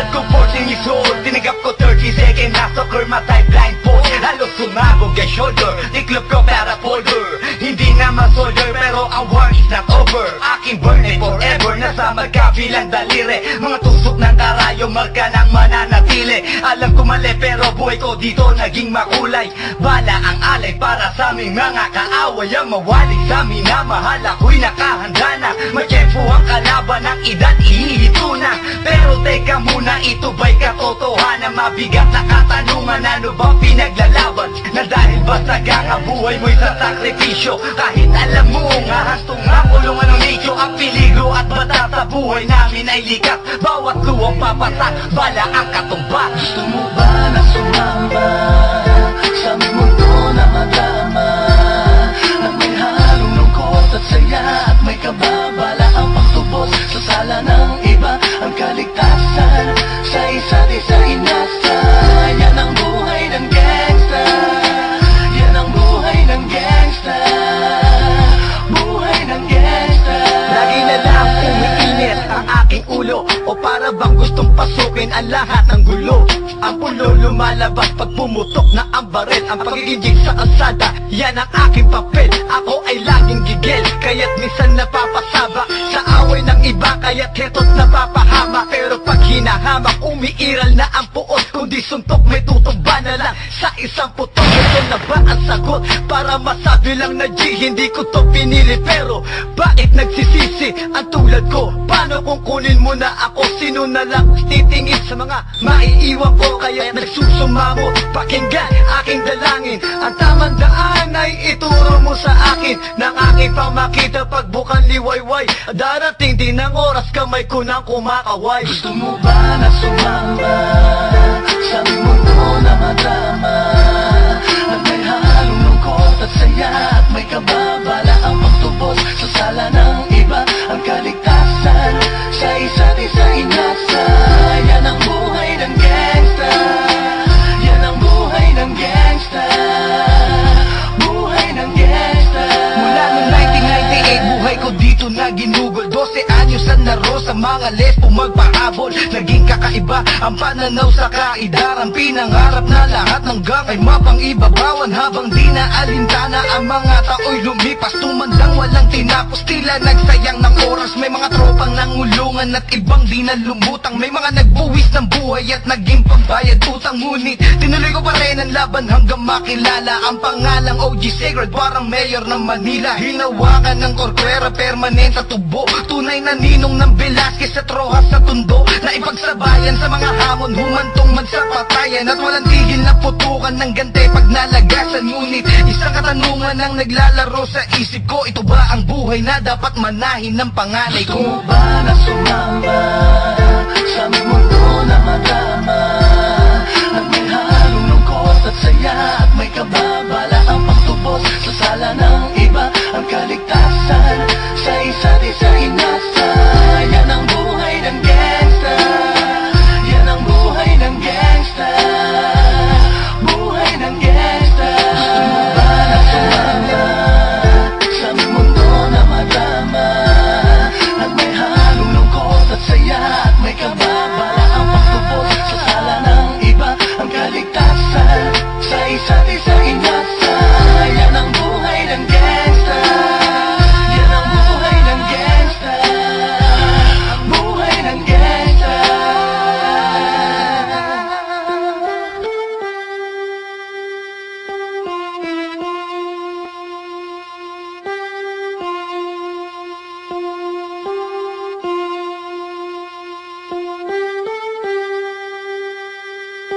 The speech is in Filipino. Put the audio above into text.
Edad ko 14 years old, tinanggap ko 30 second massacre, matay blindfold. Halos sumabog ang shoulder, tiklop ko para folder. Hindi na masolder pero ang war is not over. Aking burning forever, nasa magkabilang daliri. Mga tusok ng tarayo, marka ng mananatili. Alam ko mali pero buhay ko dito naging makulay. Bala ang alay para sa aming mga kaaway. Ang mawalig sa minamahal, ako'y nakahanda na. May tempo ang kalaban ng edad, ihihito na. Pero teka muna, ito ba'y katotohanan? Mabigat na katanungan, ano ba pinaglalaban? Na dahil basagang ang buhay mo'y sa sakripisyo. Kahit alam mo nga hastong ang kulungan ng nicho. Ang peligro at bata sa buhay namin ay likas. Bawat luwang papasak, bala ang katumba. Gusto mo ba na sumamba sa aming mundo na madama? Na may halong lungkot at saya at may kababala ang pagtubos sa sala ng iba. Ang kaligtasan sa isa't isa inasa. Yan ang buhay ng gangsta. Yan ang buhay ng gangsta. Buhay ng gangsta. Lagi na lang umiinit ang aking ulo, o para bang gustong pasukin ang lahat ng gulo. Ang pulo lumalabas pag pumutok na ang baril. Ang pagiging sa kalsada, yan ang aking papel. Ako ay laging gigil, kaya't minsan napapasaba sa away ng iba, kaya't heto't napapahama. Pero pag hinahamak, umiiral na ang puot. Kundi suntok, may tutumba na lang sa isang putok. Ito na ba ang sagot? Para masabi lang na G, hindi ko to pinili. Pero bakit nagsisisi ang tulad ko? Paano kung kunin mo na ako? Sino na lang titingin sa mga maiiwan ko? Kaya nagsusumamo, pakinggan aking dalangin. Ang tamang daan ay ituro mo sa akin. Nang aking pamakita pagbukan liwayway. Darating din ang oras, kamay ko nang kumakaway. Gusto mo ba na sumamba sa aming mundo na madama? Na may halong lungkot at saya at may kababala ang pagtubos sa sala ng iba. Ang kaligtasan sa isa't isa inasa. Yan ang buhay ng gangsta. Yan ang buhay ng gangsta. Buhay ng gangsta. Mula noong 1998, buhay ko dito na ginugol. 12 anyos ang naro sa mga lesbo magpahabol. Naging kakaiba ang pananaw sa kaidaran. Pinangarap na lahat ng gang ay mapangibabawan. Habang di na alintana ang mga tao'y lumipas. Tumandang walang tinapos, tila nagsayang ng oras. May mga tropang nangulungan at ibang di na lumutang. May mga nagbuwis ng buhay at naging pambayad utang. Ngunit tinuloy ko pa rin ang laban hanggang makilala ang pangalang OG Sacred, parang mayor ng Manila. Hinawakan ng korkwera, permanent at tubo. Tunay na ninong ng Velasquez at Rojas sa tundo. Na ipagsabayan sa mga hamon, humantong man sa patayan. At walang tigil na putukan ng gante pag nalagasan. Ngunit isang katanungan ang naglalaro sa isip ko. Ito ba ang buhay na dapat manahin ng panganay Gusto ko? mo ba na sumamba sa aming mundo na madama? Na may halong lungkot at saya at may kababala